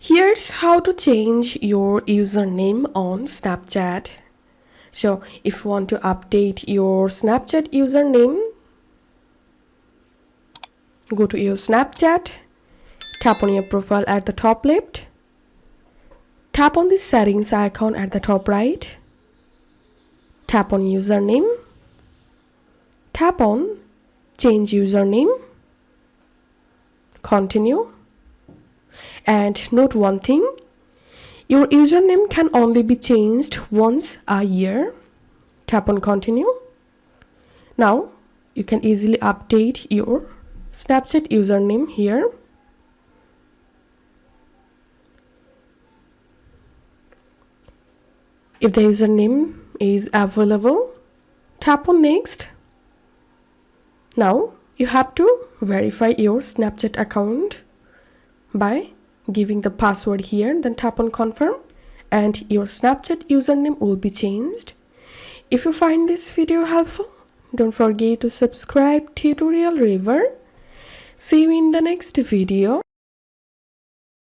Here's how to change your username on Snapchat. So, if you want to update your Snapchat username, go to your Snapchat, tap on your profile at the top left, tap on the settings icon at the top right, tap on username, tap on change username, continue. And note one thing, your username can only be changed once a year. Tap on continue. Now you can easily update your Snapchat username here. If the username is available, tap on next. Now you have to verify your Snapchat account by giving the password here, then tap on confirm and your Snapchat username will be changed. If you find this video helpful, don't forget to subscribe Tutorial River. See you in the next video.